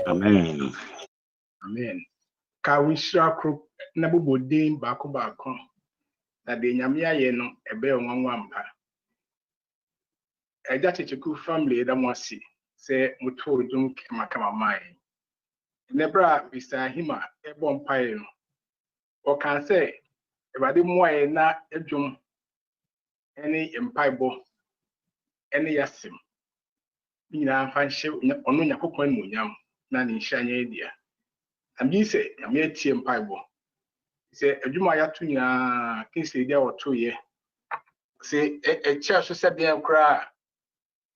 Amen. Amen. Ka wishra kro na bobodin baako na de nyame aye no ebe onwanwampa. Eja checheku family da mwasi se muto odum kama mai. Nebra Mr. Hima ebo mpae no. O kan say ebade moaye na edwum ene empaibo ene yasim. Nyina fa hye ono nyakopon munyam na ne hyanye dia. Ami se nyame atie mpaibo. Se adwuma ya to nyina kinse dia woto ye. Se chia so se bia kra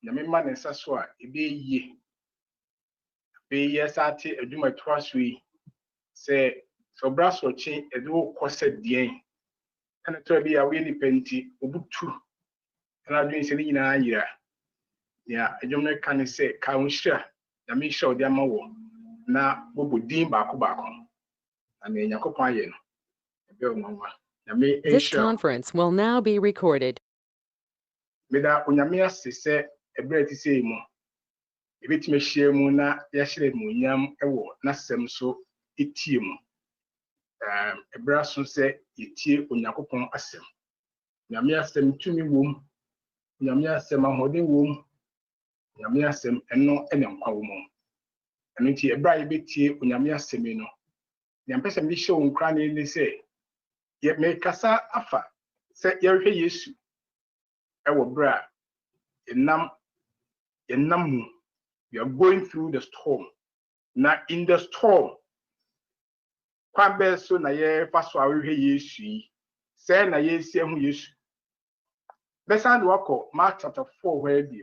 nyame ma ne nsa so a ebe yie. Be yesate adwuma to aso yi. Se so braso chi edo kose dien. Ana to bia we ni penti obutu. Ana dwen se ni nyina yira. Ya adwuma kan se ka unhira nyame hye odi amawo na bobodin baako. This conference will now be recorded. Meda onyame se ebreti sei mu ebetime hye mu na ya hyere mu nyam ewo na sem so etie mu ebra so se etie onyakopon asem nyame asem tumi wom nyame asem ahode wom nyame asem eno ene nkwa wom eno ti ebra yebetie onyame asem no nyampese mi hye onkra ne se ye me kasa afa se yehwe Yesu ewo bra enam mu. We are going through the storm. Now in the storm, kwambe so na ye faso awehwe Yesu say na ye sie hu Yesu. Besan do akọ Mark chapter 4 where bi.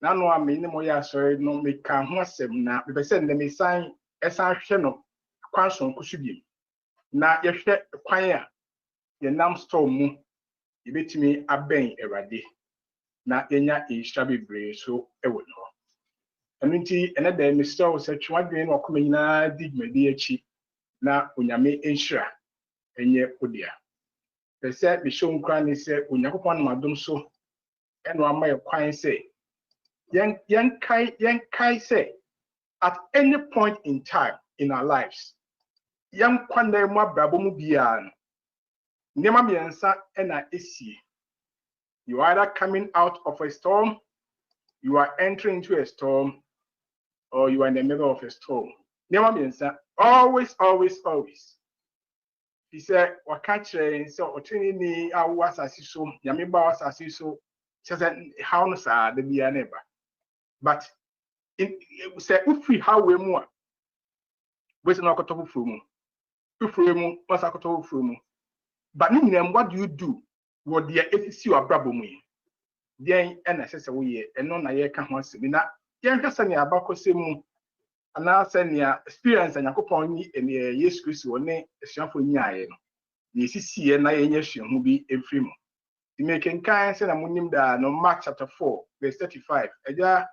Na no am ni mo ya sorry no me kan ho asem na be se na me san esan hwe no kwanson kusu bi. Na ye hwe kwan a ye nam storm mu ye betimi aben Awurade. Na yenya ehira bebre so ewo no. Anunti ene da Mr. O se twadwen no akoma nyina digmedi achi na onyame enhira enye odia. Pese bi show nkra ni se onyakopon na madom so eno amaye kwan se yen kai se at any point in time in our lives yen kwan na mu abrabo mu bia no nema biensa ena esie. You are either coming out of a storm, you are entering into a storm, or you are in the middle of a storm. Never means always. He said, "Wakachre so otini awas asiso, yamiba was asiso." Says how no sa the be neighbor. But it say ufi how we more. We say no kotofu frumu. Ufrumu was a kotofu frumu. But what do you do? What the efisi or brabo mu? Then NSS we and no na ye ka ho semina. Yen hwesa ne abako semu ana senia experience anyakopon ni ene Yesu Kristo ne esuafo nyaaye no ne sisiye na yenya hwehu bi efiri mu di making kan se na munim da no Mark chapter 4 verse 35 eja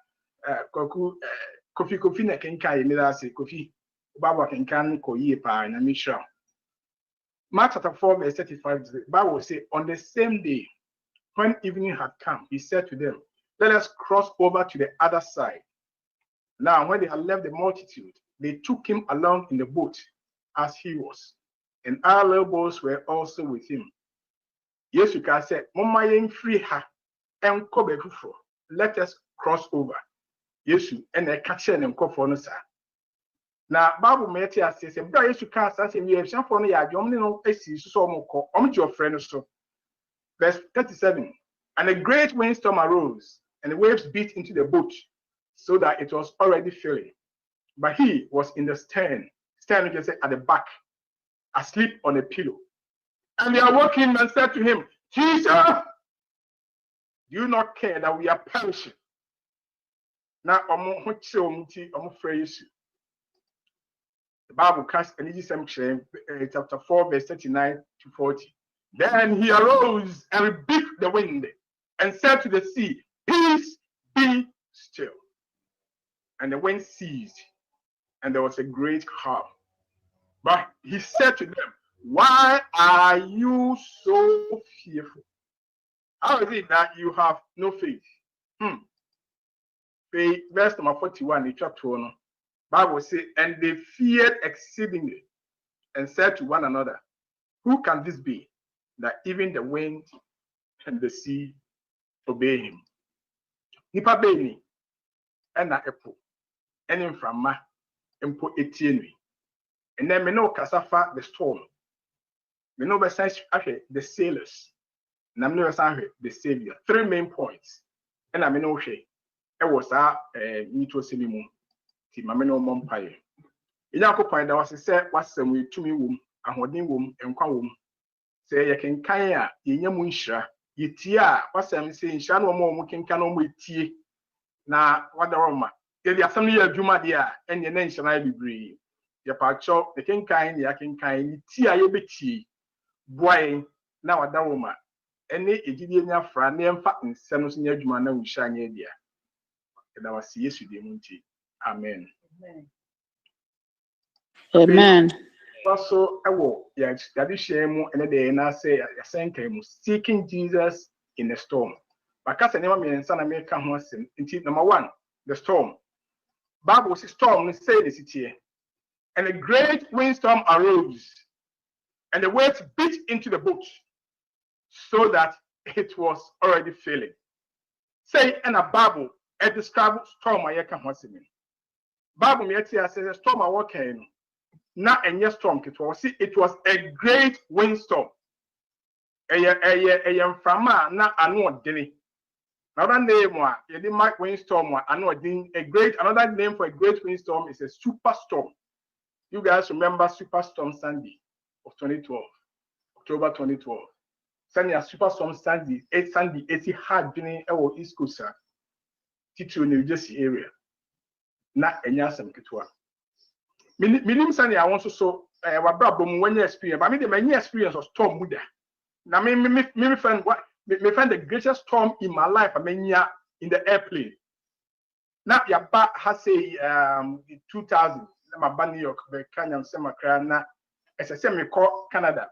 kofi na kenkan ye mira se kofi baba kenkan ko yie pa na mishra. Mark chapter 4 verse 35 the Bible say on the same day when evening had come he said to them, "Let us cross over to the other side." Now, when they had left the multitude, they took him along in the boat as he was, and other little boats were also with him. Yes, you can say, "Mama yen free ha, and kobe fufo. Let us cross over." Yes, and I catch and go for no sir. Now, Bible meti says, "Bra yes you can say we have some for no ya, you no esi so moko. Your friend so." Verse 37. And a great windstorm arose, and the waves beat into the boat, so that it was already filling. But he was in the stern just at the back, asleep on a pillow. And they awoke him and said to him, "Jesus, do you not care that we are perishing?" Now, the Bible casts chapter 4, verse 39 to 40. Then he arose and rebuked the wind and said to the sea, "Peace, be still." And the wind ceased, and there was a great calm. But he said to them, "Why are you so fearful? How is it that you have no faith?" Verse number 41 in chapter 1. Bible says, and they feared exceedingly and said to one another, who can this be, that even the wind and the sea obey him? Nipa beni ena epo ene mframa empo etienui. And then me no kasafa the storm. Me no besa the sailors. Na me no besa the savior. 3 main points. And I me no hwe. E was nito semimu. Ti ma me no mompaye. Yakopon da was say wasem we tumi wom, ahoden wom, enkwa wom. Say ye kenkan a yenya mu nhira. Yetie a wasem say nhira no mo kenkan no mo etie. Na wadaroma. Ye asem ye adwuma de a enye na nhira bibre. Ye pacho the kenkan ya kenkan ni tie a ye betie. Boy na wadaroma. Ene egidie nya fra na emfa nsem no so nya adwuma na nhira nya dia. Da was Yesu de munti. Amen. Amen. Also, share and then say, seeking Jesus in the storm. Because I never mean son America number 1, the storm. Bible says storm say the city, and a great windstorm arose, and the waves beat into the boat, so that it was already filling. Say in a Bible, a describe storm I can Bible me says a storm I walk in. Not a storm, it was a great windstorm. A frama na anu dini. Another name one, you didn't mark windstorm one, another name for a great windstorm is a superstorm. You guys remember Superstorm Sandy of 2012, October 2012. Sandy a Superstorm Sandy, it's hard during our East Coast, Tito, New Jersey area. Not a nyasam kitwa. Minim Sandy, I want to so wabra when you experience, but I mean the many experience of storm muda. Now me find the greatest storm in my life. I mean in the airplane. Now your back has say 2000. My band New York, the Kenya sema na as I say me call Canada.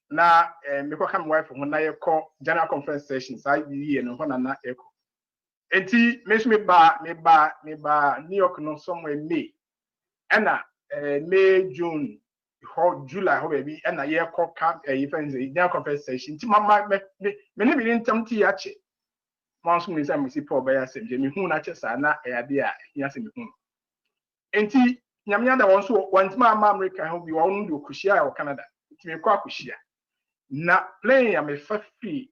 Na me call come wife when I call general conference sessions. I year no when na echo. Enti me ba New York no somewhere May. Anna May, June, July, baby, and a year called camp a event, a conversation. Mama, many million tempty yache. Once we see poor by us, Jimmy, who natures are not a idea, yes, in the home. And tea, Yamiana also wants my America, who we all do Kushia or Canada. It's me, Kushia. Not playing, I'm a free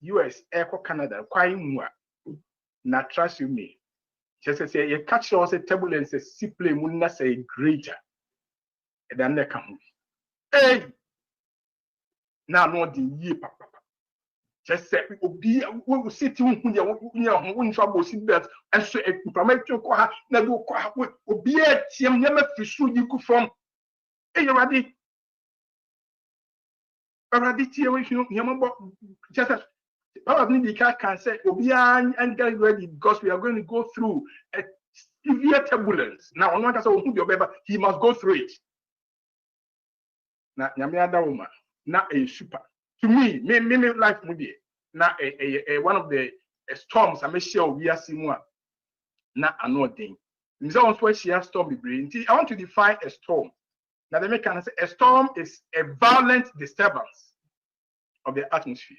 US, Echo Canada, quite more. Not trust you me. Just to say, you catch us a turbulence, a simply munna say greater than the come. Hey, now not the year, papa. Just say, we will sit in when trouble see that, and so a permit to qua, never will be a team never fish you could from. Hey, you ready? Already, just as probably can say, and get ready because we are going to go through a severe turbulence. Now, on one case, he must go through it. Now, Yamiada woman, not a super. To me, life movie, not a one of the storms I may share we are seeing one. Not another thing. Where she has storm the brain. I want to define a storm. Now, the can say a storm is a violent disturbance of the atmosphere.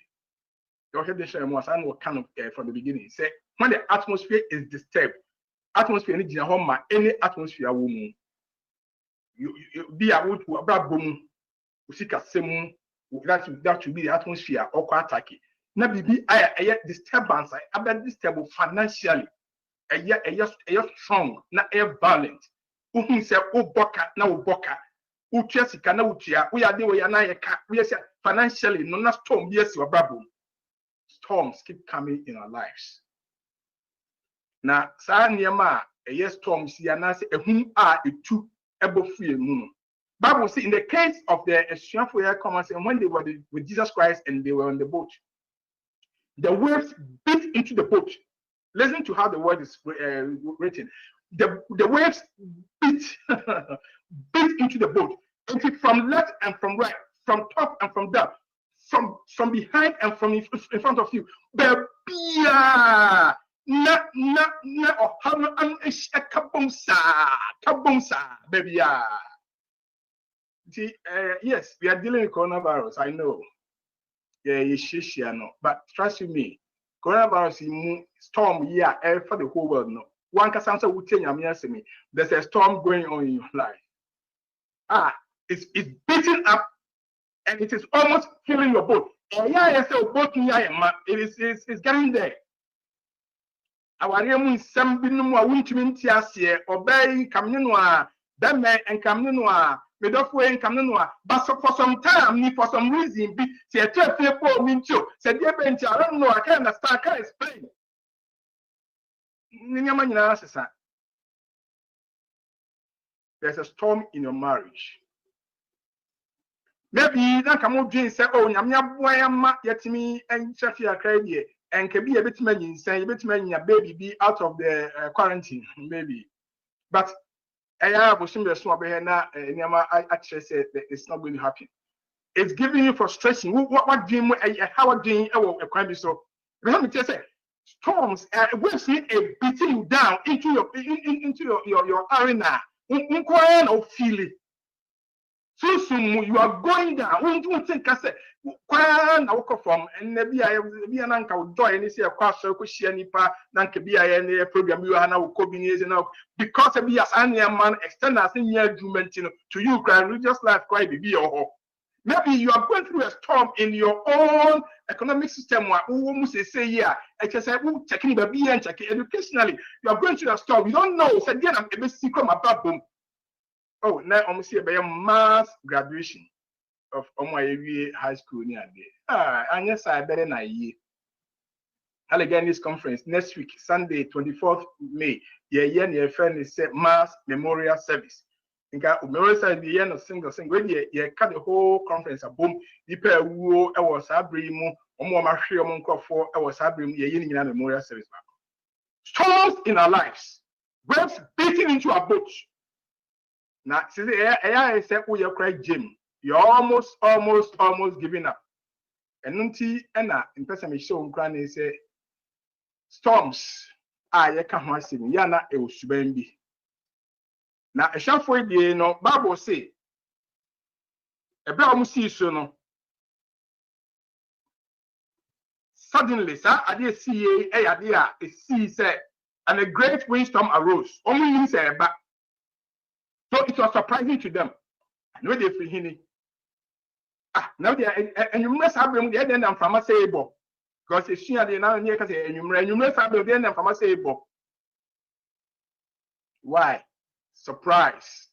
You heard the show was kind of from the beginning. Say when the atmosphere is disturbed, atmosphere any atmosphere woman. You be a wood to a boom, usika semu, that should be the atmosphere or attack. Now be a disturbance, I disturbed financially, a strong, not a violent. Who say boka na boka, who chesika na utia, we are doing we are financially no na storm yes you are. Storms keep coming in our lives. Now, Sanyama, a yes storms, Yanasi, a whom are a two able free moon. Bible see in the case of the Eshiafoya Commons, and when they were with Jesus Christ and they were on the boat, the waves beat into the boat. Listen to how the word is written. The waves beat into the boat. And from left and from right, from top and from down. From behind and from in front of you. The beer na ohano an kabumsa baby. Yes, we are dealing with coronavirus. I know. Yeah, no, but trust me, coronavirus is storm for the whole world. No, one can answer would tell me. There's a storm going on in your life. It's beating up, and it is almost killing your boat. It's getting there. Our name is Sambinu, Wintimintiasia, obey Caminoa, Dame and Caminoa, Medofway and Caminoa, but for some time, for some reason, see a 12 minutes, said, yeah, I don't know, I can't understand, I can't explain. There's a storm in your marriage. Maybe that come up and say, oh, Yamya, Yetimi, and Shafia Crazy. And can be a bit many say a bit many a baby be out of the quarantine, maybe. But I was in the swab here now, I actually said that it's not going to happen. It's giving you frustration. What dream, how a dream, a crime is so. Let me just say, storms will see a beating you down into your arena. No feeling. So soon you are going down. We don't think I said, "Kwan na woko from." And maybe I na nka joy any say kwa so ko share nipa na nka bi I any program you na woko bi ni now because be as an man extend as in your agreement to you can religious life quite be your. Maybe you are going through a storm in your own economic system. Who almost say yeah, I just say checking the B and checking educationally. You are going through a storm. You don't know. Said yeah, I'm a secret my baboom. Oh, now I'm see a mass graduation of my high school near there. And yes, I better na year. I'll again this conference next week, Sunday, 24th May. Your friend is mass memorial service. Memorial service be no single. You cut the whole conference a boom. You pay woo. I was a brim. For I was a brim. You're memorial service. Storms in our lives, waves beating into our boats. Now, see, I said, "Oh, you're crying, Jim. You're almost giving up." And Nunti, in person, me show Granny say, "Storms, you can't see me. Yana, it was Subendi." Now, a shop for you, no, Bible say, a brown see so no. Suddenly, sir, I did see a idea, a sea said, and a great windstorm arose. Only means a back. So it was surprising to them. I know they feel hini. Now they are, and you must have them there then from a sable. Because it's here they now near Casa, and you must have them then from a sable. Why? Surprise.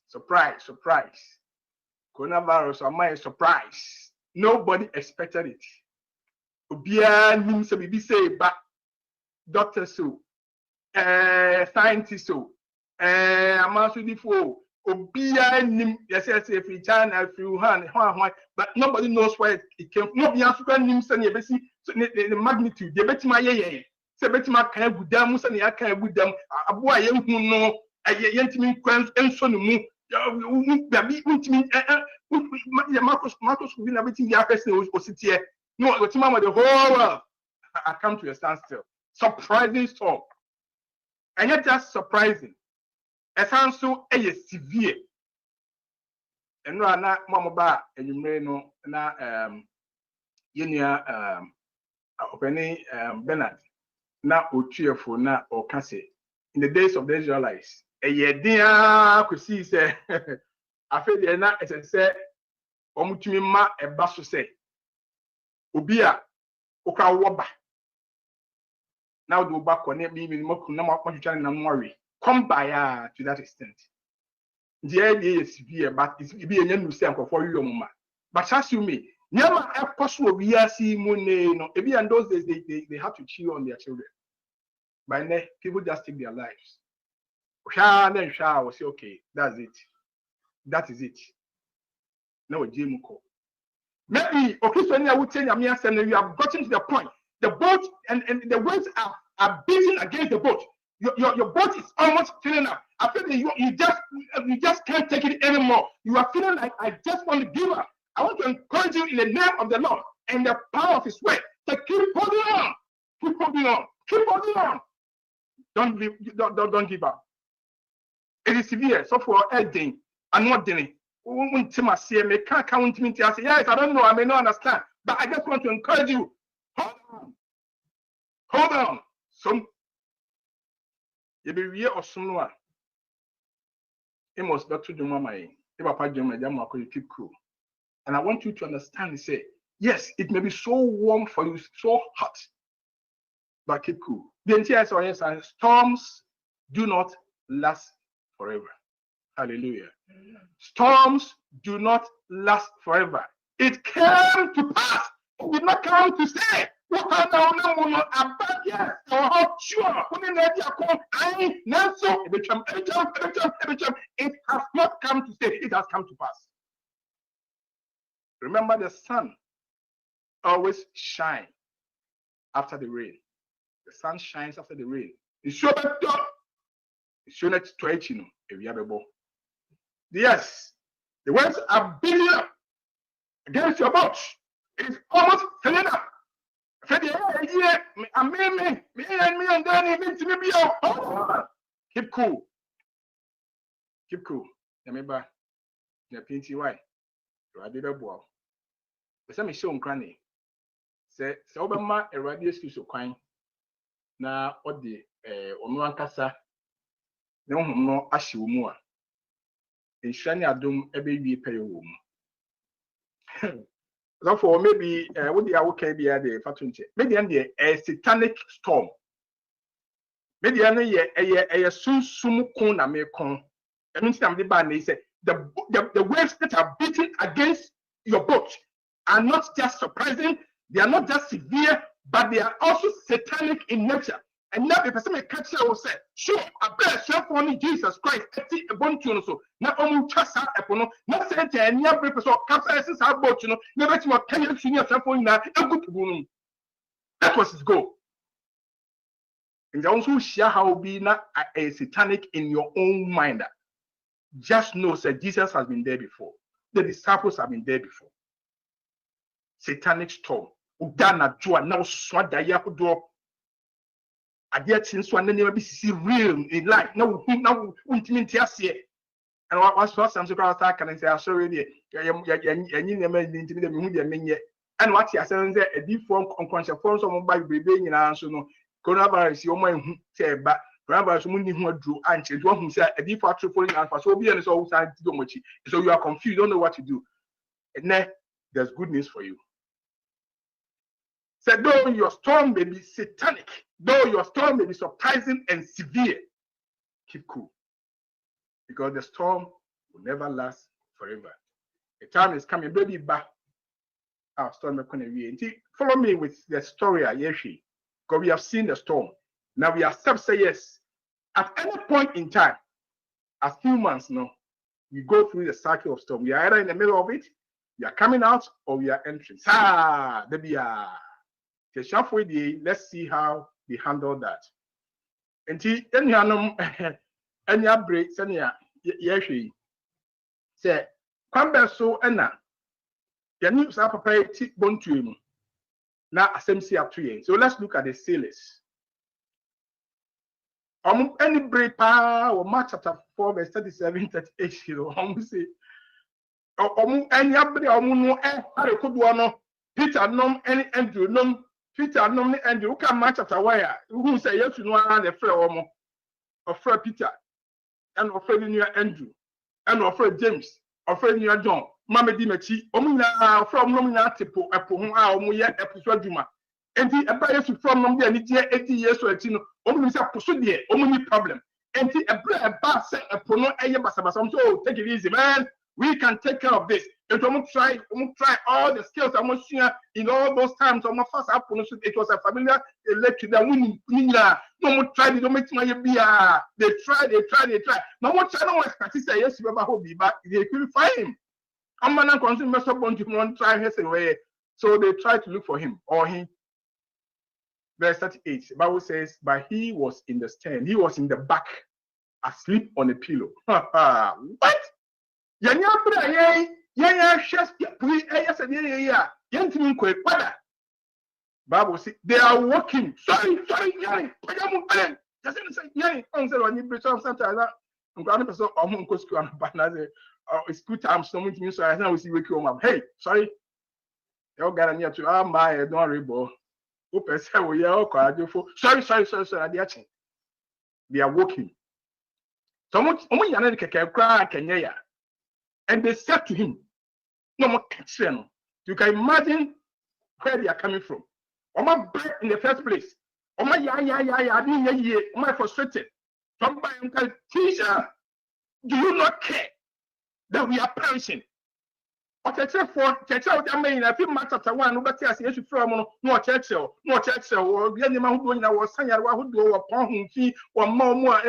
Coronavirus or my surprise. Nobody expected it. Obia nim se be say, but doctor so, scientist so, Amasudifo. Obia nim yes free China free Wuhan but nobody knows where it came from. Nobody answer nim say the magnitude. The betima ye say betima kan gudam say ya kan gudam aboa ye hu no yentimi kwan enso no mu babi untimi ya Marcus we na betim ya person ositie no otima the whole world. I come to a standstill. Surprising storm. And not just surprising. It sounds so severe. And no, na mama ba enyumre no na yenia openi Bernard na otuefo na okase in the days of the Israelites. Dia kwesi se afi de na se omutumi ma eba so se obi a okra woba na do ba kone mi mo na mo twetwa na nware. Come by to that extent. The idea is severe, but it's be a new sample for you, Mama. But as you may, never a possible we are seeing money. No, maybe in those days they have to chew on their children. By now, people just take their lives. Then will say, okay, that's it. That is it. No, Jim Ko. Maybe occasionally I would say, you have gotten to the point. The boat and the waves are beating against the boat. Your boat is almost filling up. I feel that you just can't take it anymore. You are feeling like I just want to give up. I want to encourage you in the name of the Lord and the power of His word to keep holding on, keep holding on, keep holding on. Don't give up. It is severe. So for anything, I'm not doing it. Can't count me. I say, yes, I don't know. I may not understand, but I just want to encourage you. Hold on. Some you be real or someone. It must not to do my keep cool. And I want you to understand and say, yes, it may be so warm for you, so hot, but keep cool. The entire science, storms do not last forever. Hallelujah. Storms do not last forever. It came to pass. It did not come to stay. It has not come to stay. It has come to pass. Remember, the sun always shines after the rain. The sun shines after the rain. It's so bad. It's so next to it, if you have a ball. Yes, the winds are building up against your boat. It's almost filling up. Keep cool. Keep cool. Remember, the pinty white. I did a ball. But some is shown cranny. Say, Obama, a radius to so kind. Now, what the Onuankasa, no Ashimua. In Shani Adum, a baby pay room. Therefore, maybe what the hour can be at the Fatunche. Maybe a satanic storm. Maybe a sum corner may come. I mean, the band they say the waves that are beating against your boat are not just surprising, they are not just severe, but they are also satanic in nature. And now the person may catch you will say, sure, I bear self only Jesus Christ, a bone tune so. Not only trust her upon not saying to any other person, capitalizes our boat, never to what can you see yourself on that, a good woman. That was his goal. And also share how be not a satanic in your own mind. Just know that Jesus has been there before. The disciples have been there before. Satanic storm. Udana jua now swada yakudo. Adia since one never be real in life. Now intimate here. And what was some surprise can I say? I saw already. And what he said, a deep form unconscious form of by baby in answer. No coronavirus, your mind say, but coronavirus only who drew and change one who said a deep factory falling and for so be and so much. So you are confused, don't know what to do. And then there's good news for you. Said, though your storm may be satanic, though your storm may be surprising and severe, keep cool. Because the storm will never last forever. The time is coming, baby, back. Our storm is going to be. Follow me with the story, Yeshi. Because we have seen the storm. Now we accept, say yes. At any point in time, as humans, we go through the cycle of storm. We are either in the middle of it, we are coming out, or we are entering. Baby, let's see how they handle that. And then you know, any break, say, come so enna. The news are prepared to bone to him. Now, assembly up to you. So let's look at the sailors. Any break or Mark chapter 4, verse 37, 38, say, any Peter nom any Andrew nom. Peter normally Andrew who can match after wire who say yes to know the friend of friend Peter and of friend near Andrew and of friend James of friend near John Mama Dimechi omuna from nomina tipo epo ho a omo ye episode dwuma enti eba yesu from nom de ani 80 years so ati no omo say poso de omo ni problem enti eba say epo no eye basabasa so take it easy man, we can take care of this. It almost try all the skills I'm seeing in all those times. I'm first up. It was a familiar electric that we no more tried. Don't make my beer. They try. No more try. No expect to say yes. You ever hope but they couldn't find him. I'm not consume mess up on one try his way. So they tried to look for him or him. Verse 38. The Bible says, but he was in the stern. He was in the back, asleep on a pillow. What? Bible says they are walking. Sorry. Just say, yeah, on say when you preach sometimes I'm going to person on go school and banana school time someone to so I know we see wake home. Hey, sorry. You got near to my don't worry, boy. Open say we are sorry. They are walking. Someone yana keke kra Kenya. And they said to him, no more catching. You can imagine where they are coming from. Oma bread in the first place. Oma ya, I didn't hear ye. Oma frustrated. Somebody can teacher, do you not care that we are perishing? Or church for church out there, I feel much after one, but yes, you should from no church, or the animal who doing our son, who do upon whom fee, or more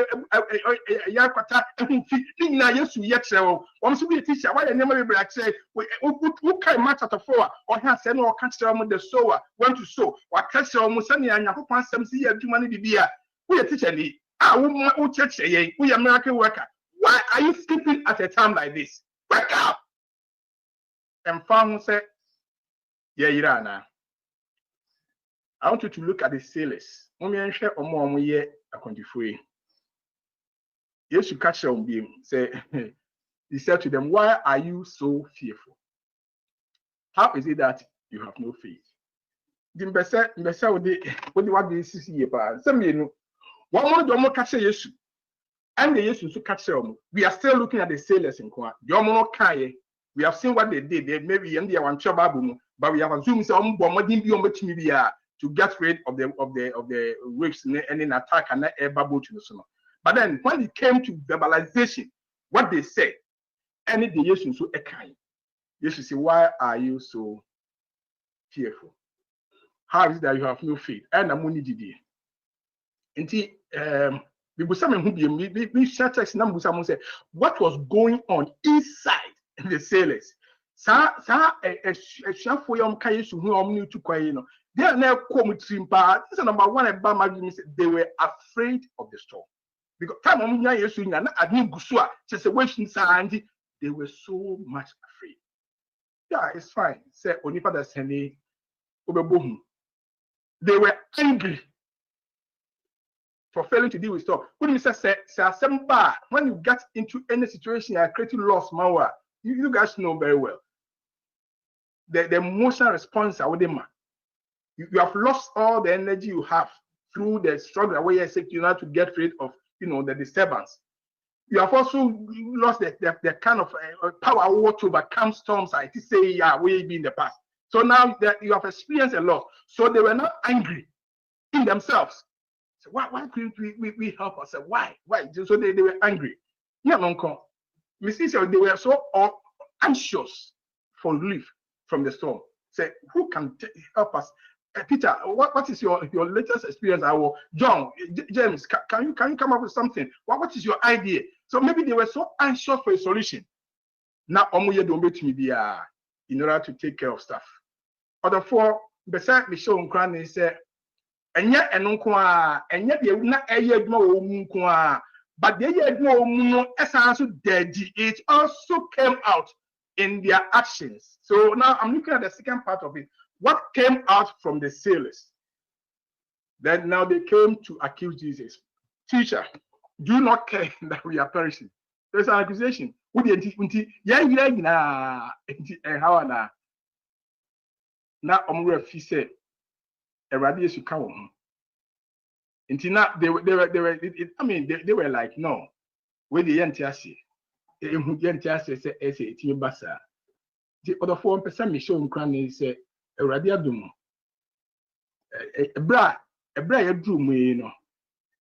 yakata, whom fee, yes, to yet so. Once we teach, why I never black say, who can match at a four, or has said no catch them the sower, want to sow, or catch them Musani and Yakupan some see a money be beer. We are teaching I won't church, we American worker. Why are you sleeping at a time like this? Wake up! And found said, yeah, Irana. I want you to look at the sailors. Mommy share or more year a country free. Yes, you catch on being say, he said to them, why are you so fearful? How is it that you have no faith? The Mbesa what do you see about? Some you know, one more catch yes, and the yes to catch them. We are still looking at the sailors in Kwa. Yomo Kaye. We have seen what they did. They maybe in the one trouble, but we have assumed some to get rid of the waves and then attack and air bubble to the summer. But then when it came to verbalization, what they said, any the yes so a kind. Yes, you say, why are you so fearful? How is it that you have no faith? And I'm only did it. And we share text number someone said what was going on inside the sailors. For your case who new to Quayno. They are now come trimpa. This is number one about they were afraid of the storm. Because time on Yasu and I didn't go just a washing sand. They were so much afraid. Yeah, it's fine. Say only for the Sunday. They were angry for failing to deal with storm. When you say when you get into any situation, you're creating loss, Mawa. You guys know very well. The emotional response are with them. You have lost all the energy you have through the struggle where you say you know to get rid of the disturbance. You have also lost the kind of power what to overcome storms. I say yeah, way in the past. So now that you have experienced a lot, so they were not angry in themselves. So why couldn't we help ourselves? Why? So they were angry. Yeah, uncle. They were so anxious for relief from the storm. Say, who can help us? Peter, what is your latest experience? John, James, can you come up with something? What is your idea? So maybe they were so anxious for a solution. Now, in order to take care of stuff. Other four, beside the show, Ukraine said, and yet, and yet, you not a but they had no it also came out in their actions. So now I'm looking at the second part of it. What came out from the sailors? Then now they came to accuse Jesus. Teacher, do you not care that we are perishing? There's an accusation. Now Omrefi said, a radius you come. Until they were like, no, where the NTS say team bassa. The other 4% me show cranny say a radiadum. A bra drew me,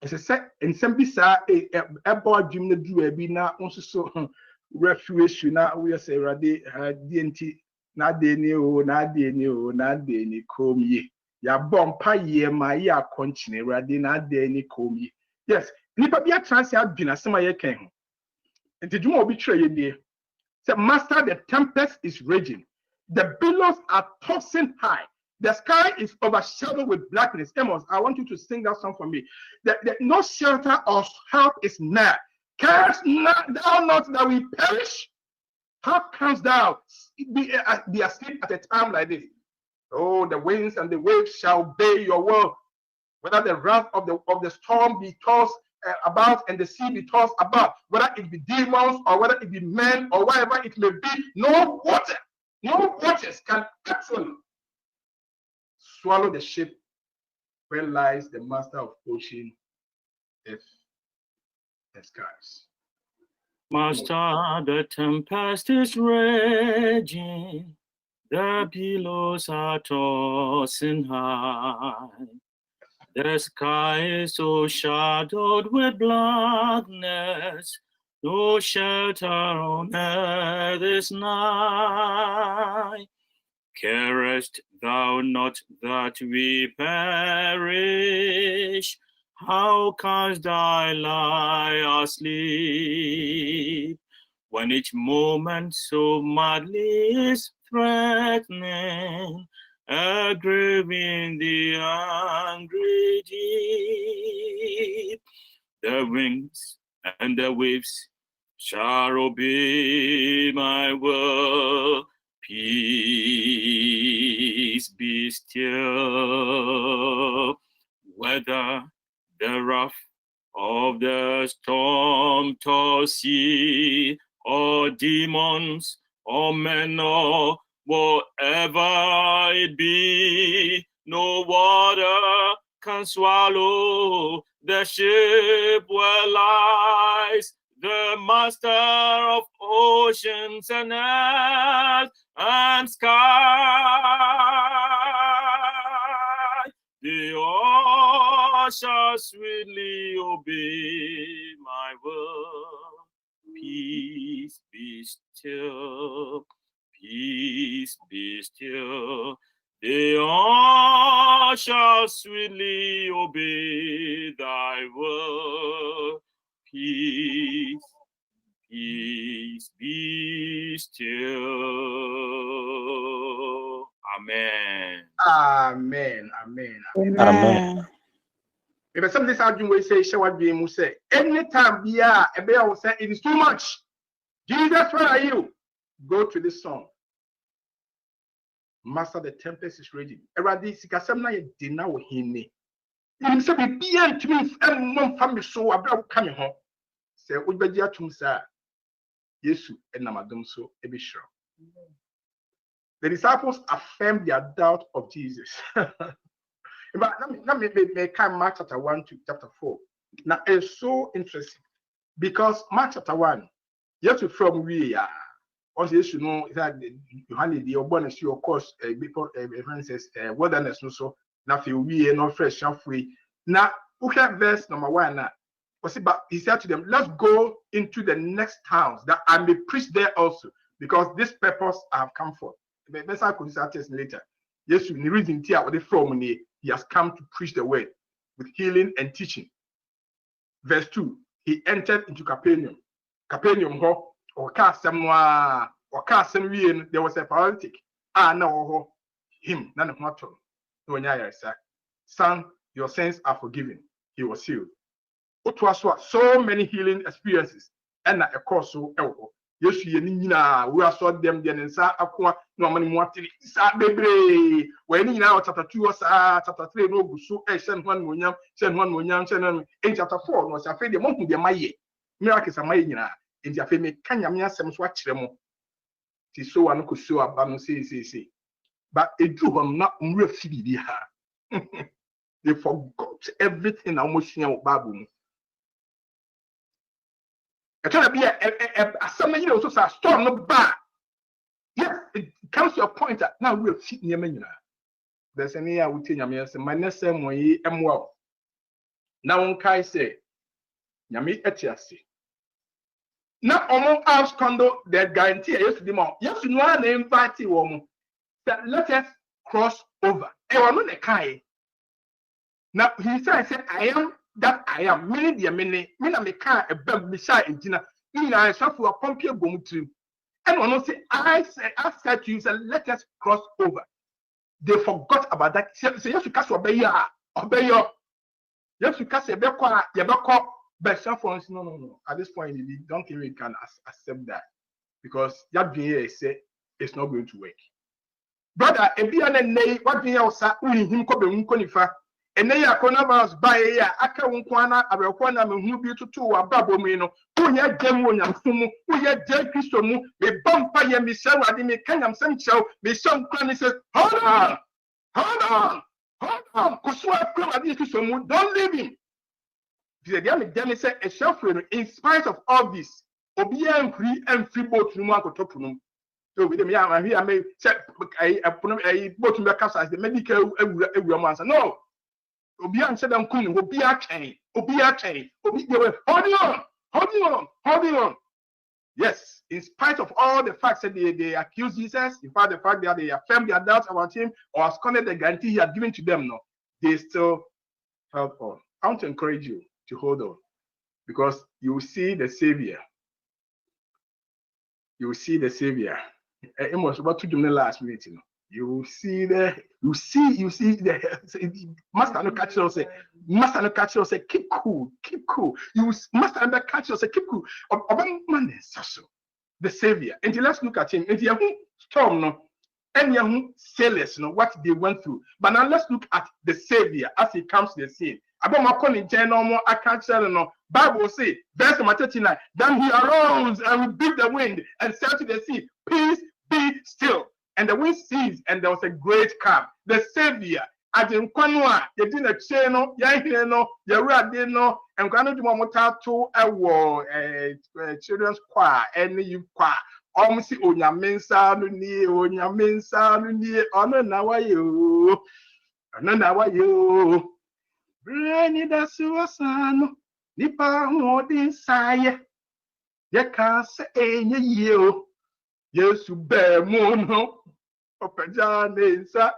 as a set and some bisa a boy dream the drew a be now also so refuge now we say radi DNT not de new comb ye. Ya bomb pa ye my ya continue ready not de any comb ye. Yes, nipa be a transit been a summer ye came. And did you more betray ye? Say, Master, the tempest is raging. The billows are tossing high. The sky is overshadowed with blackness. Amos, I want you to sing that song for me. No shelter or help is nigh. Carest thou not that we perish? How canst thou be asleep at a time like this? Oh, the winds and the waves shall obey your word. whether the wrath of the storm be tossed about and the sea be tossed about, whether it be demons or whether it be men or whatever it may be, no waters can actually swallow the ship where lies the master of ocean, earth, and skies. Master, the tempest is raging, the billows are tossing high. The sky is so shadowed with blackness, no shelter on earth is nigh. Carest thou not that we perish? How canst thou lie asleep, when each moment so madly is threatening, a grave in the angry deep? The winds and the waves shall obey my will. Peace be still. Whether the wrath of the storm-tossed sea, or demons, or men, or whatever it be, no water can swallow the ship where lies the master of oceans and earth and sky. They all shall sweetly obey my word. Peace be still. Peace be still. They all shall sweetly obey thy word. Peace, peace be still. Amen. Amen. Amen. Amen. Maybe some of this argument will say, "Shall what be say?" Anytime, yeah, a bear will say, "It is too much." Jesus, where are you? Go to this song. Master, the tempest is raging. Eradi sikasem na ye dina wo hinne. Nim se be bia ntumi emmom fa me so abra wo ka me ho. Se ugbaji atum sa Yesu enamadom so ebishro. The disciples affirmed their doubt of Jesus. But let me come Mark chapter 1 to chapter 4. Now it's so interesting because Mark chapter 1, Yesu from we are. Also, you know that you handle the urban issue, of course, before says wilderness, so nothing we are not fresh halfway. Now, look at verse number 1 now. But he said to them, let's go into the next towns that I may preach there also, because this purpose I have come for. But I could start later. Yes, the reason he has come to preach the word with healing and teaching. Verse 2, he entered into Capernaum. Capernaum, or Casamwa, or Casamian, there was a paralytic. No, him, none of matter. Son, your sins are forgiven. He was healed. It was so many healing experiences, and a course so elbow. Yes, we are saw them then and sa aqua no money more sa baby. When you now chapter 2 or chapter 3 no so send one munyam, send in chapter 4 was afraid the monk be my miracles are my in the family can yamia some watch them. Tis so one could show up and say. But it drew them not refugee. They forgot everything almost in our baboon. It's going to be something you know, so a storm no bad. Yes, it comes to a point that now we're sitting here. There's any I would tell you, my next time when I'm well. Now, on Kai say, Yami Etiasi. Now, among house condo, that guarantee yes to the mom. Yes, you know, they invite you woman that let us cross over. I want to Kai. Now, he said, I am that I am many dear many me can't a bump beside Gina. I suffer a pumpy boom too. And when I say I said to you, let us cross over. They forgot about that. Say yes to cast obey your yes to cast a bequa, Yabako, but for no. At this point, you don't even can accept that because that being say it's not going to work. Brother, a be an nay, what being else, him come and And then ya coronavirus by ya aka unkwana abekwana mehu bi tutu wa babo mi no unya dem wonya sumu unya de Kristo mu me bampa ye mi shawa de me kanyam sam chaw me sham kwani says hold on kuswa kwa de Kristo mu don't leave him. The idea say a shelf in spite of all this obi en free boat no akotopu no. So with me I may check I boat me capsize the medical ewura mu answer no. Obi answer them kun obi a chain obi they were holding on. Yes, in spite of all the facts that they accuse Jesus, in fact the fact that they affirmed their doubts about him or scorned the guarantee he had given to them, no, they still held on. I want to encourage you to hold on, because you will see the Savior. You will see the Savior. It was about to do the last minute, you know. You see the master no catch us say keep cool. You master no catch us say keep cool. The Savior. And let's look at him. And the storm no, and the sailors no what they went through. But now let's look at the Savior as he comes to the scene. About my calling no I can't tell no. Bible say verse 39. Then he arose and rebuked the wind and said to the sea, peace, be still. And the wind ceased, and there was a great calm. The Savior, at the Kwanwa, you didn't channel, Yahino, Yaradino, and Grano Mota to a war, children's choir, and you choir. Almost on your mensa, on your mensa, on another you. Brenny da suasano, Nipa modin sire. You can't say any you. Yes, you bear mono. Opajanesa.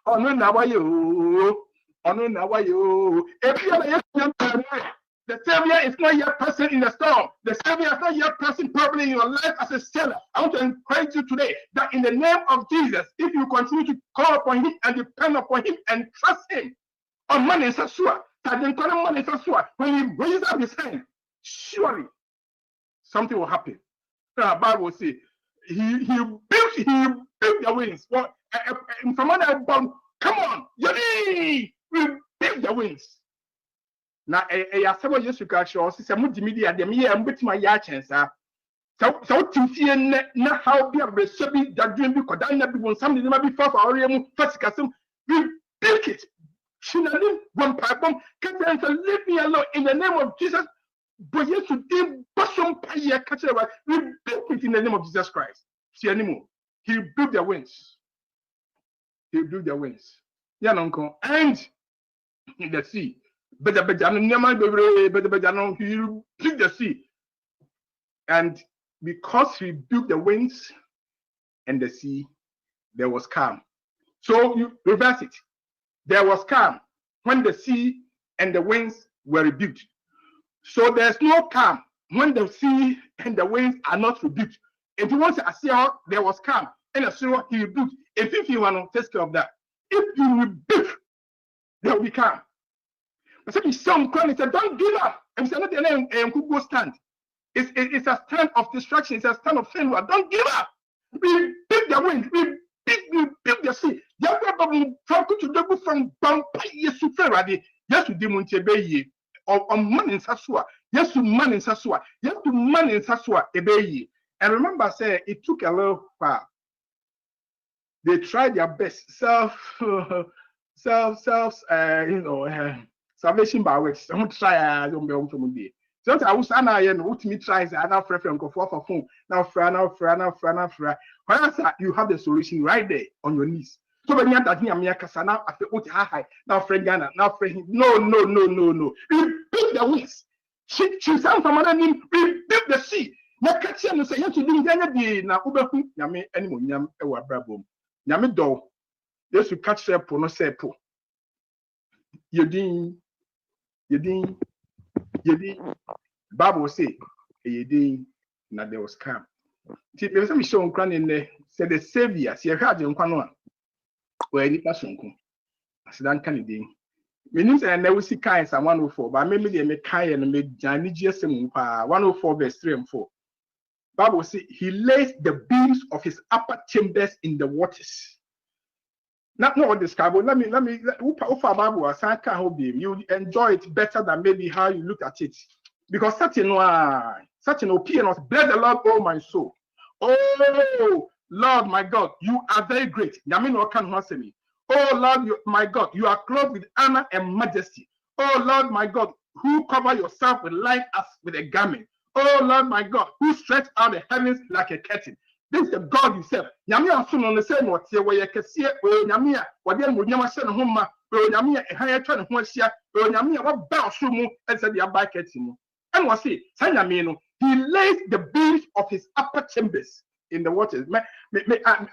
Ono nawayo. If you are the Savior is not yet present in the storm. The Savior is not yet present probably in your life as a sinner. I want to encourage you today that in the name of Jesus, if you continue to call upon him and depend upon him and trust him, on money is a sure. When he raises up his hand, surely something will happen. The Bible will say, he built the wings. Well, from another bomb, come on, we built the wings. Now, I several years ago, I said, media, the me and with my yachins, so to see not how be a recipe that dream because I never want something that might be far for our first custom. We built it. Shinalim, one pipe bomb, can leave me alone in the name of Jesus. But yes, to do some pay catch it. We built it in the name of Jesus Christ. See anymore. He built the wings. And in the sea. He built the sea. And because he built the wings and the sea, there was calm. So you reverse it. There was calm when the sea and the winds were rebuked. So there's no calm when the sea and the winds are not rebuked. If you want to see how there was calm and a sea he rebuked, if you want to take care of that, if you rebuke, there will be calm. But so some crying said, don't give up. And said, not the name and could go stand. It's a stand of destruction, it's a stand of failure. Don't give up. We build the wind, we build the sea. From yes to Ferrari, yes to Demonte or man in Sasua, yes to man in Sasua, yes to man in Sasua, Ebeye. And remember, say it took a little while. They tried their best, salvation by works. Don't try. Don't be on from the. So I was an what me tries another preference for phone. Now, you have the solution right there on your knees. So when you that me kasana after what high now friend Ghana now friend no. We build the wings. She sound from another name. We build the sea. Na catch and say you to do any na ubehu nyame animo nyam e wa brabom. Nyame do. Yes you catch say po no say po. Yedin. Bible say yedin na there was calm. Ti be say me show nkran in there say the Savior say hwade nkwan no a where any person come. Asidan kan din. Meaning say na we see kind Psalm 104, but me dey me kind and me jani gsem pa 104 verse 3 and 4. Bible say he lays the beams of his upper chambers in the waters. Not what describe. Let me. Bible you enjoy it better than maybe how you look at it, because such an opinion was bless the Lord, oh my soul. Oh Lord, my God, you are very great. Oh Lord, my God, you are clothed with honor and majesty. Oh Lord, my God, who cover yourself with light as with a garment. Oh Lord, my God, who stretch out the heavens like a curtain. This is the God himself. Nyame aso no say no tie we yekese o nyame a wode amonyam ahye ne ho ma o nyame a ehan atwa ne ho ahia o nyame a waba aso mu e say the bucket mu. And we say nyame no, he lays the beams of his upper chambers in the waters.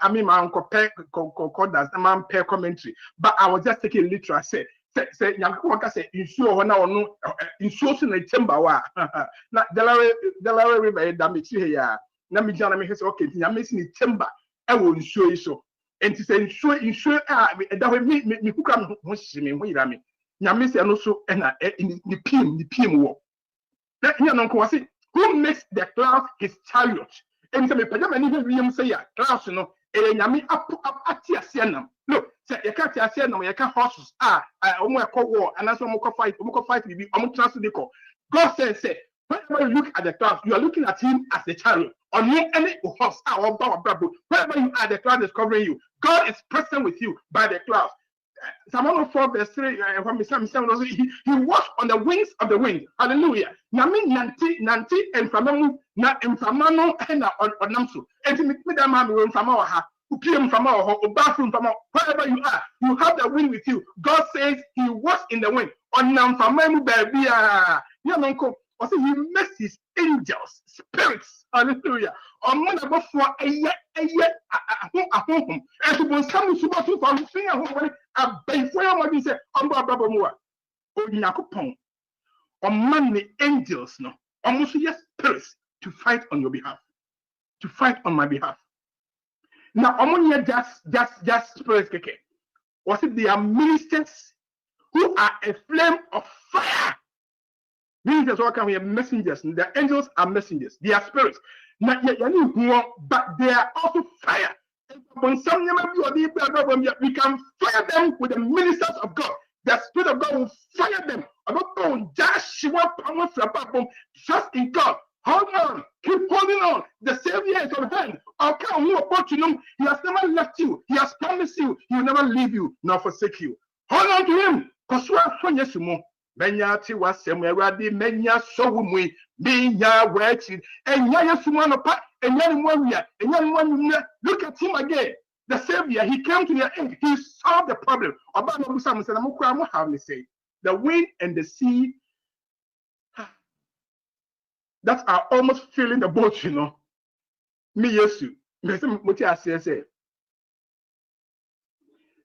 I mean my uncle does man pair commentary, but I was just taking literal say nyame ko ka say insuo ho na ono insuo so na chamber wa na Delaware river damage here. Na me jana me say okay nyame si ni chamber e wo nsuo yi so enti say nsuo a da me kuka ho hye me ho yira me nyame se no so na ni pim wo na nya no ko wase who makes the clouds his chariot enti me pagama ni wiem say ya clouds no nyame ati ase nam no say ye ka ati ase nam ye ka horses omo e ko war anaso omo ko fight bibi omo transfer dey ko. God says say whenever you look at the clouds, you are looking at him as the chariot. On you, any horse, wherever you are, the cloud is covering you. God is present with you by the clouds. Psalm 104 verse 3, he walks on the wings of the wind. Hallelujah. Nami nanti enfamano na enfamano na onamso. Enti me da ma me enfama ha. Upiem fama ho, bathroom fama. Wherever you are, you have the wind with you. God says he walks in the wind. Onamfamamu baby ah. Also, he makes his angels, spirits, hallelujah. On one of for a year, and to be some super from finger home, a bay for your mother said, Baba Moa, or Nakupon, on money angels, no, almost yes, spirits to fight on your behalf, to fight on my behalf. Now, among your just spirits, was it they are ministers who are a flame of fire? Ministers all come here, messengers. The angels are messengers. They are spirits. But they are also fire. When some we can fire them with the ministers of God. The Spirit of God will fire them. Trust in God. Hold on. Keep holding on. The Savior is on hand. He has never left you. He has promised you. He will never leave you nor forsake you. Hold on to him. Because Menyati was Samueladi, Menya so we Menya wretched, and Yasumanopa, and young one, look at him again. The Savior, he came to the end, he solved the problem. About Musam said, I'm how they say the wind and the sea that are almost filling the boat, you know. Me, yes, you.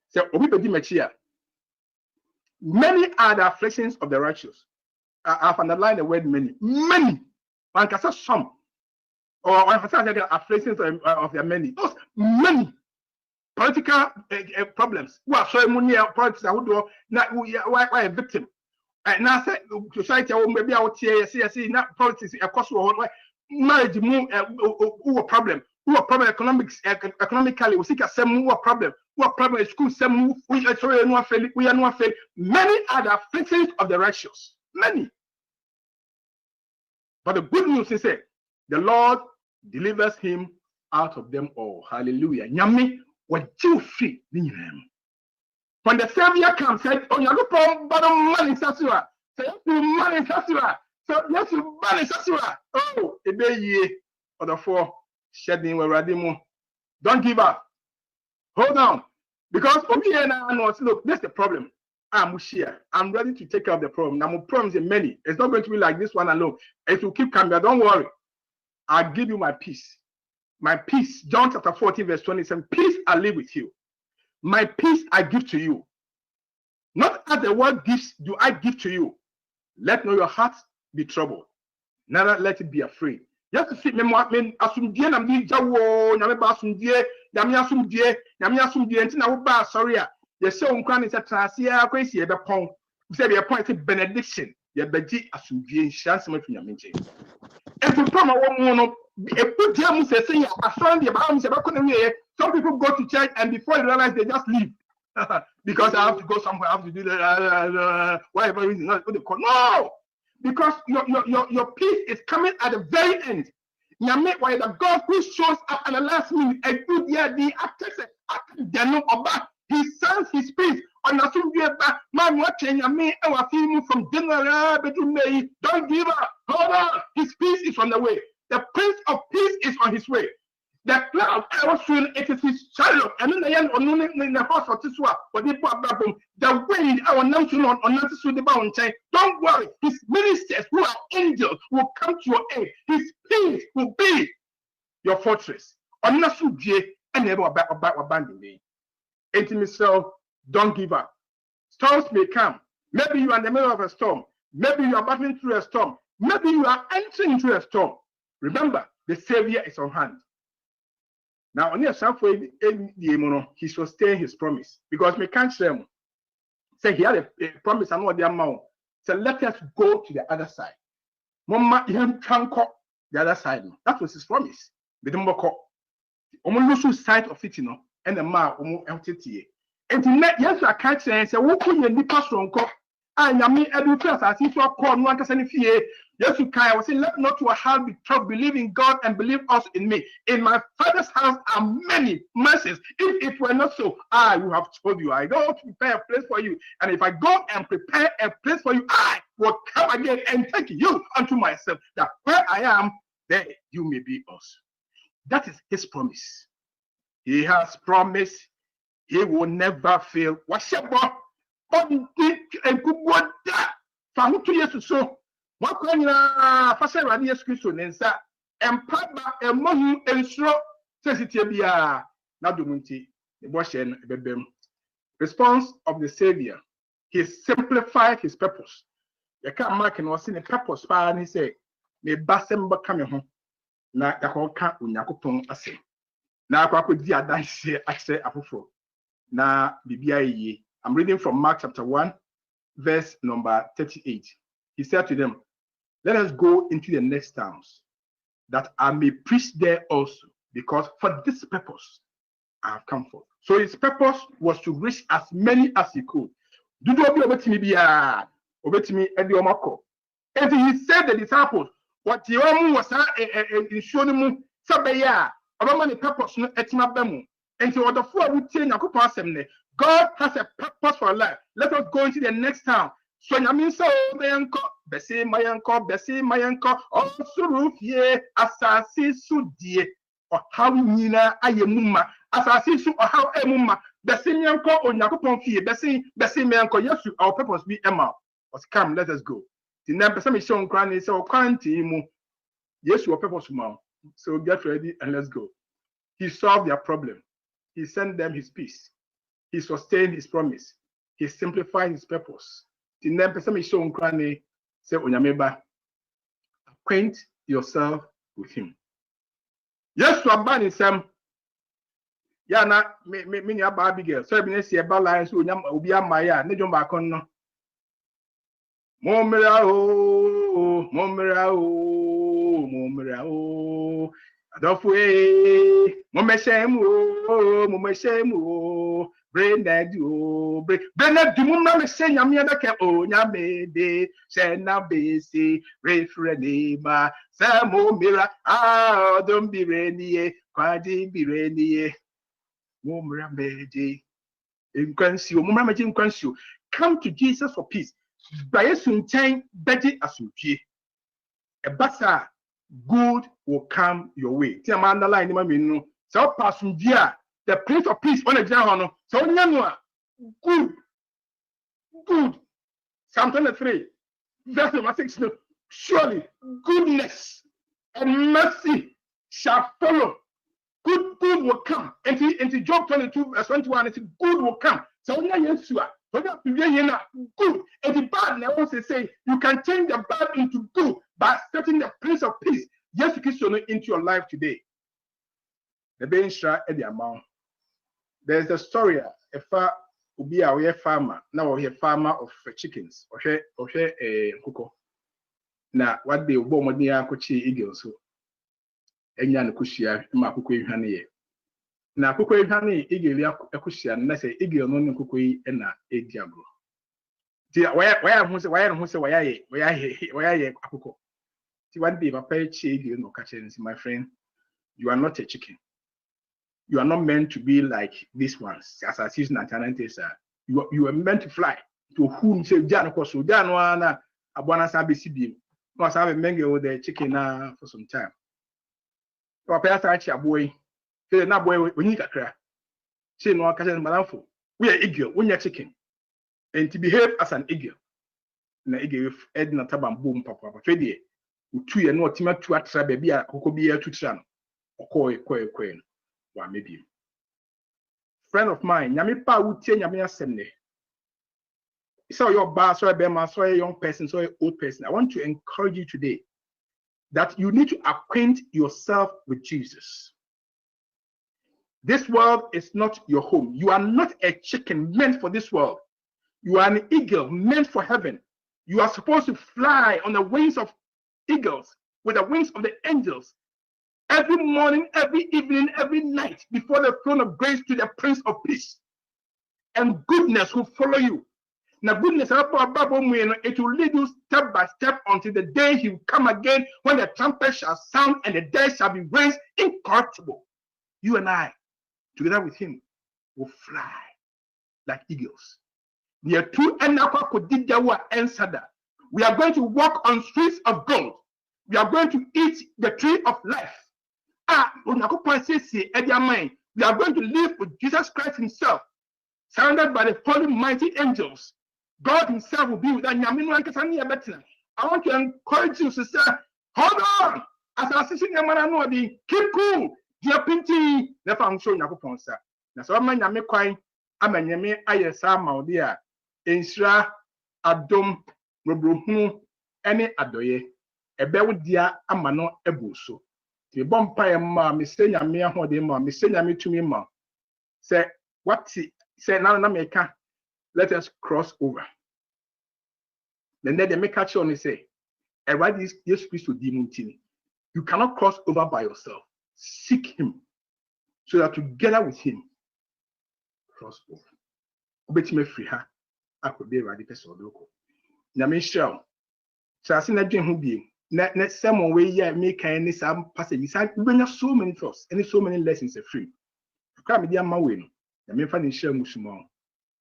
Say, Obi Machia. Many are the afflictions of the righteous. I've underlined the word many. Many. One can say some. Or one can say the afflictions of the many. Those many political problems. Well, so many politics are why a victim. And now say society maybe out here, see, not politics, of course, marriage move a problem. Who are problem economically, we seek a same problem. What problem is school? Some we are sorry, we are not fail. Many are the afflictions of the righteous. Many. But the good news is that the Lord delivers him out of them all. Hallelujah. Nyame, what you feel in them. When the Savior comes, said, "Oh, you look for bottom money, Sasura." Say, "You money, Sasura." So yes, you money, Sasura. Oh, a day ye or the four shedding where Radimu. Don't give up. Hold on. Because for me and I know, look, that's the problem. I'm here. I'm ready to take care of the problem. Now, my problems are many. It's not going to be like this one alone. It will keep coming. Don't worry. I'll give you my peace. My peace. John chapter 14, verse 27. Peace I live with you. My peace I give to you. Not as the world gives, do I give to you. Let not your heart be troubled. Neither let it be afraid. Just to see me, asumdie na mi jawo, nyame ba asumdie, nyame asumdie, enti na wo ba sorry a, ye se onkwa ne se trase a kwesi ye be pon. Se be pon ite benediction, ye beji asumdie nhyase ma fi nyame nche. Enti promo wo mu no, ebudia mu se ya, asan de ba mu se ba ko na wie. Some people go to church and before you realize they just leave. because I have to go somewhere, I have to do that, whatever reason. No, because your peace is coming at the very end. Why the God who shows up at the last minute, a good year, the after he sends his peace on a man watching our film from January to May. Don't give up. Hold on. His peace is on the way. The Prince of Peace is on his way. The cloud I was feeling it is his shadow, and then the end on the house of Tiswa, but the wind our nation on not to the bound chain. Don't worry, his ministers who are angels will come to your aid. His peace will be your fortress. On not to and never abandon me. Intimacy, so don't give up. Storms may come. Maybe you are in the middle of a storm. Maybe you are battling through a storm. Maybe you are entering into a storm. Remember, the Savior is on hand. Now, on the he sustained his promise because we can't say he had a promise and what the amount. So let us go to the other side. Mama, him can't the other side. That was his promise. But lose sight of it, and the man empty. And tonight, yes, I can't say, who couldn't be passed on cop. I mean, every place I see to a call, one can fear. Yes, you can. I was saying, let not your heart be troubled. Believe in God and believe also in me. In my Father's house are many mercies. If it were not so, I will have told you. I go to prepare a place for you. And if I go and prepare a place for you, I will come again and take you unto myself. That where I am, there you may be also. That is his promise. He has promised he will never fail. What's your boy? And good word that. For 2 years or so. What can you say? Radius Christian and sir, and Papa and Mohu and Shro says it be a Nadumunti, the Boshen Bebem. Response of the Savior. He simplified his purpose. The cat marking was in a purpose, and he said, may Basemba come home. Na the whole camp will Yakupon assay. Now I could be a dance access approval. Na BBI. I'm reading from Mark chapter 1, verse number 38. He said to them, let us go into the next towns, that I may preach there also, because for this purpose I have come forth. So his purpose was to reach as many as he could. Do you obey me? And he said the disciples, what the woman was showing them, Sabaya, about the purpose, and so the four would say, God has a purpose for life. Let us go into the next town. So I mean, so Bessie Mayanko, also roof ye, assassin so dear, or how Nina Ayamuma, assassin so or how Emuma, Bessie Yanko or Nakopon fee, Bessie Mayanko, yes, our purpose be Emma. Was come, let us go. The number some is shown cranny, so quarantine. Yes, your purpose, mom. So get ready and let's go. He solved their problem. He sent them his peace. He sustained his promise. He simplified his purpose. The name person is shown cranny, say Onyameba. Acquaint yourself with him. Yes, to abandon some. Yana, me Abigail. So I see about lines who will be a Maya, Nejum Bacono. Momerao. Adofwe, Momeshemu, Brenda do, Brenda do Mumma say Yamia Capo, Yame de, Shana Basi, Refrenema, Samo Mira, don't be ready, Quadi be ready, Mumra Beji, Inquensio, Mumma Inquensio, come to Jesus for peace. By a soon time, Betty Asuki, a basa. Good will come your way. See, I'm underlining my meaning. So, passing dear, the Prince of Peace on a journal. So, good. Psalm 23, verse number 6. Surely, goodness and mercy shall follow. Good will come. Into Job 22, verse 21, it's good will come. So, good. And the bad never say you can change the bad into good by accepting the Prince of Peace. Yes, you can into your life today. The Benshra and the amount. There's a story. A farmer. Now we a farmer of chickens. Okay, kuko. Now what they bo modia kuchi eagles so. Enya no kushia ma kuko ehwane ye. Na akụkọ ihe a na-egeli ekwusia na sị egeli no ne nkụkọ yi na edi agro. Ti waya ho sɛ waya ye akụkọ. Ti one day papa echi egeli no ka kyerɛ my friend, you are not a chicken. You are not meant to be like these ones. As I see in you are meant to fly. To whom say Jan Koso, Jan Wana, Abwana Sabi Sibi. Must have a mango with the chicken for some time. Papa Sachi a boy, say na boy when you crack. Say no occasion malamfo. We are eagle, when you're chicken. And to behave as an eagle. Na eagle Edna Tabam boom papa. Fedie. Utu ye no tima to atra baby a kokobia to tran. Or koi. Wa maybe. Friend of mine, Nyami pa utie Nyami asenne. So your bar, so a bema, so a young person, so an old person. I want to encourage you today that you need to acquaint yourself with Jesus. This world is not your home. You are not a chicken meant for this world. You are an eagle meant for heaven. You are supposed to fly on the wings of eagles, with the wings of the angels. Every morning, every evening, every night, before the throne of grace to the Prince of Peace. And goodness will follow you. Now goodness, it will lead you step by step until the day he will come again, when the trumpet shall sound and the dead shall be raised incorruptible. You and I, together with him, will fly like eagles. We are two and we are going to walk on streets of gold. We are going to eat the tree of life. We are going to live with Jesus Christ himself, surrounded by the holy mighty angels. God himself will be with us. I want to encourage you, sister. Hold on. As I see you, keep cool. Dear Pinty, the function of Ponsa. That's all my name. I'm a name. I yes, I'm out there. Insra Adom Robruhu, any Adoye. A bew dear Amano Ebuso. The bumpire ma, Miss Senya me a hodema, Miss Senya me to me, ma. Say, what say now, Nameka. Let us cross over. Then they make a show and say, I write this speech to demon. You cannot cross over by yourself. Seek him so that together with him, cross over. Bet me free her. I could be radical so local. Namisha. So I see that dream who be net some way yeah make any some passage. We have so many thoughts and so many lessons are free. You can't be my way. The me find share musimo.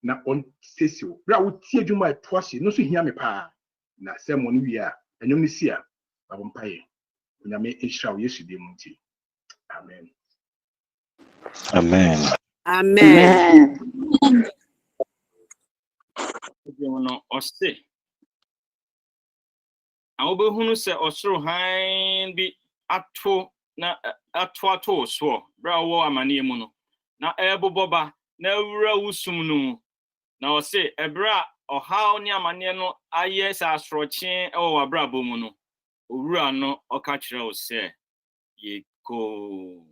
Na on sesio bra wo tie dwuma etoase no so hia me pa na semon wi a enyom ni sia ba bompaye onyame ehira wo yesu de mu nti amen amen no ose awobehunu se osoro han bi ato na ato so bra wo amane mu no na eboboba na wura wusum no na o se ebra ohaw ni amane no aye sa asroche e wo abrabo mu no owura no oka kire o se yeko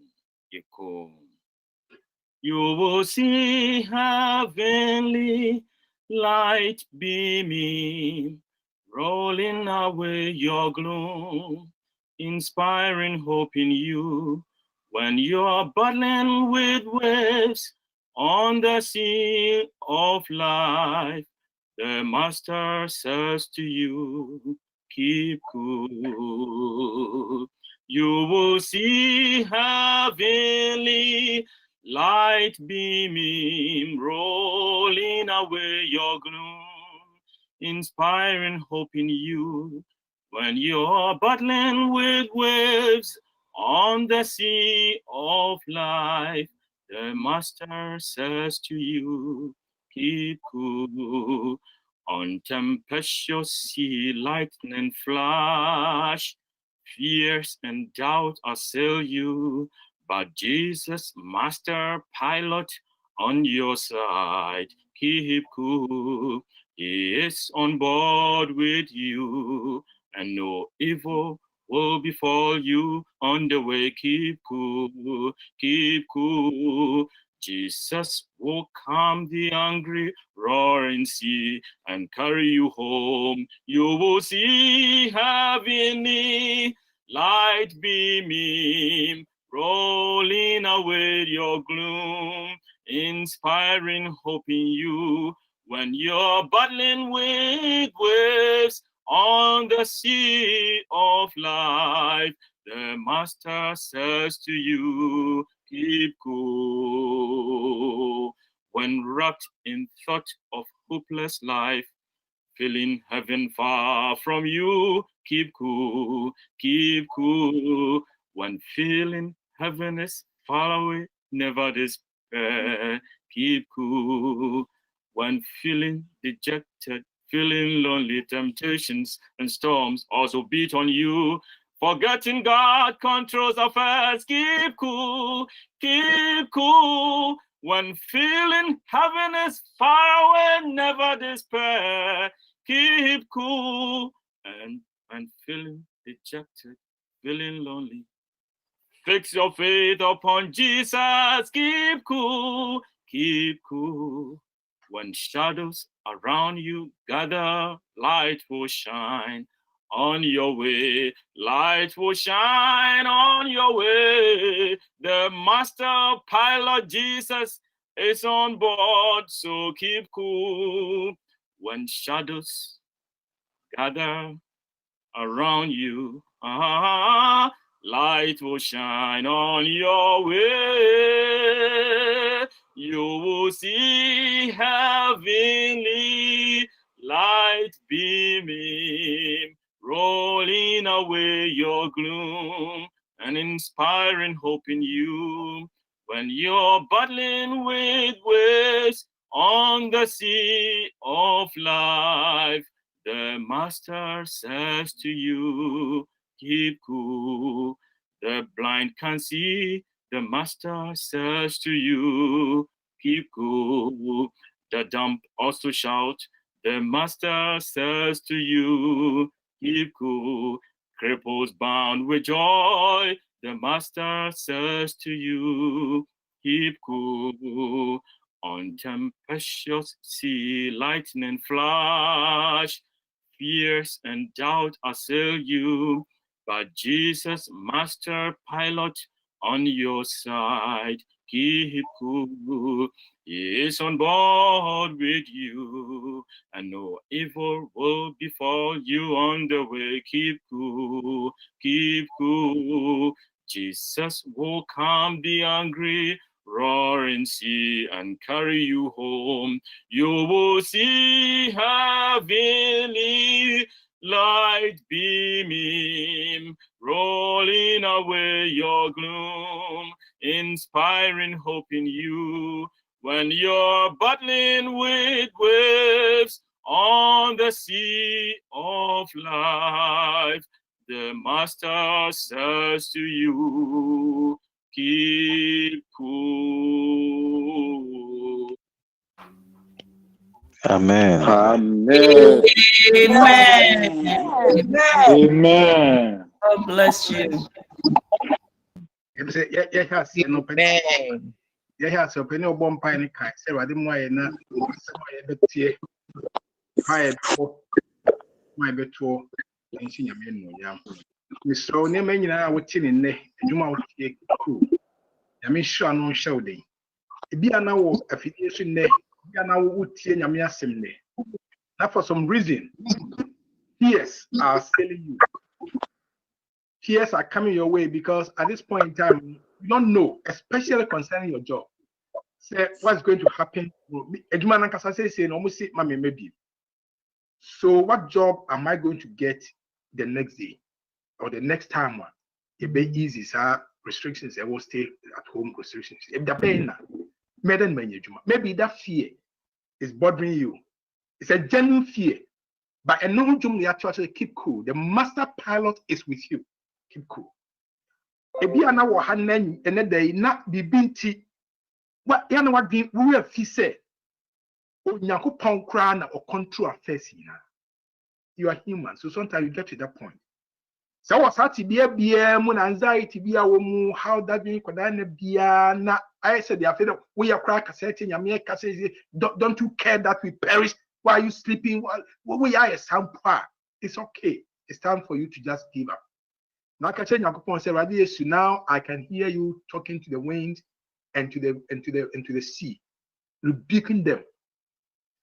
you will see heavenly light beaming, rolling away your gloom, inspiring hope in you when you are battling with waves on the sea of life. The master says to you, keep cool. You will see heavenly light beaming, rolling away your gloom, inspiring hope in you when you're battling with waves on the sea of life. The master says to you, keep cool. On tempestuous sea, lightning flash, fears and doubt assail you, but Jesus, master pilot, on your side. Keep cool. He is on board with you, and no evil will befall you on the way. Keep cool, keep cool. Jesus will calm the angry, roaring sea and carry you home. You will see heavenly light beaming, rolling away your gloom, inspiring hope in you. When you're battling with waves on the sea of life, the Master says to you, keep cool. When wrapped in thought of hopeless life, feeling heaven far from you, keep cool, keep cool. When feeling heaven is far away, never despair, keep cool. When feeling dejected, feeling lonely, temptations and storms also beat on you. Forgetting God controls affairs, keep cool, keep cool. When feeling heaven is far away, never despair, keep cool. And when feeling dejected, feeling lonely, fix your faith upon Jesus, keep cool, keep cool. When shadows around you gather, light will shine on your way. Light will shine on your way. The master pilot Jesus is on board, so keep cool. When shadows gather around you, light will shine on your way. You will see heavenly light beaming, rolling away your gloom and inspiring hope in you. When you're battling with waves on the sea of life, the Master says to you, keep cool. The blind can see. The Master says to you, keep cool. The dumb also shout. The Master says to you, keep cool. Cripples bound with joy. The Master says to you, keep cool. On tempestuous sea, lightning flash. Fears and doubt assail you, but Jesus, master pilot, on your side, keep cool. He is on board with you, and no evil will befall you on the way. Keep cool, keep cool. Jesus will calm the angry, roaring sea and carry you home. You will see heavenly light beaming, rolling away your gloom, inspiring hope in you. When you're battling with waves on the sea of life, the Master says to you, keep cool. Amen. Amen. Amen. Amen. God bless you. Yes, open your bomb pine kite. Say, I didn't want to say, my better, and see your men. Miss So, near many now with tin in there, and you might take cool. I mean, sure, no shouting. It be an hour affiliation there, and I would see Yamia Simne. Now, for some reason, tears are selling you. Tears are coming your way because at this point in time, you don't know, especially concerning your job. Say what's going to happen. So what job am I going to get the next day or the next time? It be easy, sir. Restrictions, I will stay at home restrictions. If the pain, maybe that fear is bothering you. It's a genuine fear. But a no jump actually keep cool. The master pilot is with you. Keep cool. Ebi ana wo hanen ene day na bibinti what ya na wadin we afi say onyankopon kra na o control affairs na. You are human, so sometimes you get to that point. So was that bia mu na anxiety bia wo mu how that being kwada na bia na I said they are afraid we are crack cassette nyame cassette don't you care that we perish while you sleeping while we are a sampa. It's okay. It's time for you to just give up. Now I say now I can hear you talking to the wind and to the sea, rebuking them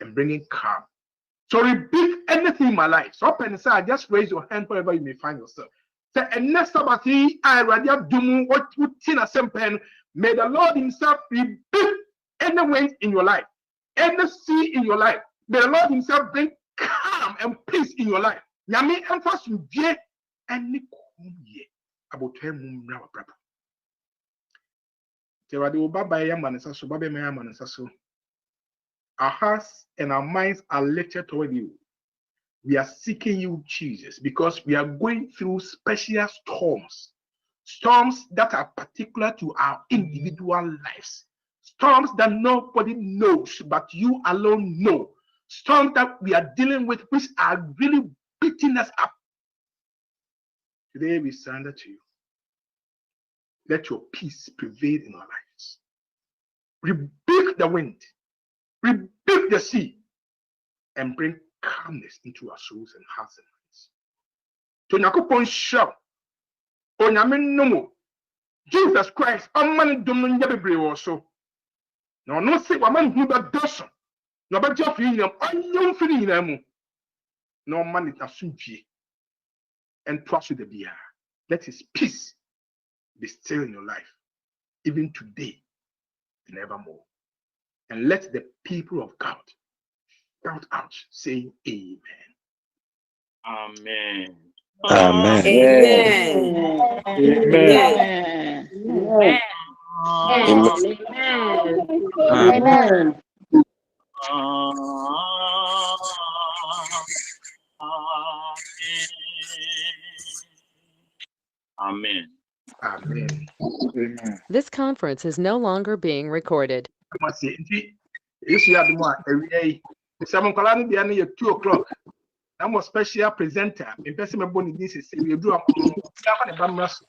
and bringing calm. So rebuke anything in my life. So open and say, just raise your hand wherever you may find yourself. Say, and next Sabbath, I rather do what you tin a pen. May the Lord Himself rebuke any wind in your life, any sea in your life. May the Lord Himself bring calm and peace in your life. Yami emphasis you get any ye about him. Our hearts and our minds are lifted toward you. We are seeking you, Jesus, because we are going through special storms that are particular to our individual lives, storms that nobody knows but you alone know, storms that we are dealing with which are really beating us up. Today we surrender to you. Let your peace prevail in our lives. Rebuke the wind, rebuke the sea, and bring calmness into our souls and hearts and minds. To Nakupon shout, Onyamin Jesus Christ, a man domin yabe also. No say woman who but doesn't. No but just freedom, unknown freedom. No man it assumption and trust with the beer. Let His peace be still in your life, even today and evermore. And let the people of God shout out, saying Amen. Amen. Amen. Amen. Amen. Amen. This conference is no longer being recorded. I must say, if you have more every day, the 7 o'clock, 2 o'clock. I'm a special presenter. In person, my body this is we do a bamras.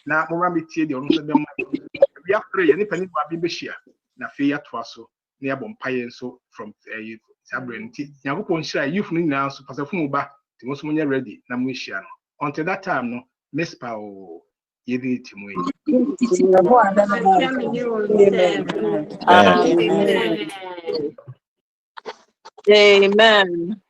Now, Morambi tea the only them. We have prayer, any penny will be share. Na fear twaso near Bompire so from Sabrin. Yankupon share youth now, so pass a fumuba to most money ready. Namushiano. Until that time, no, Miss Pao, ye did to me. Amen.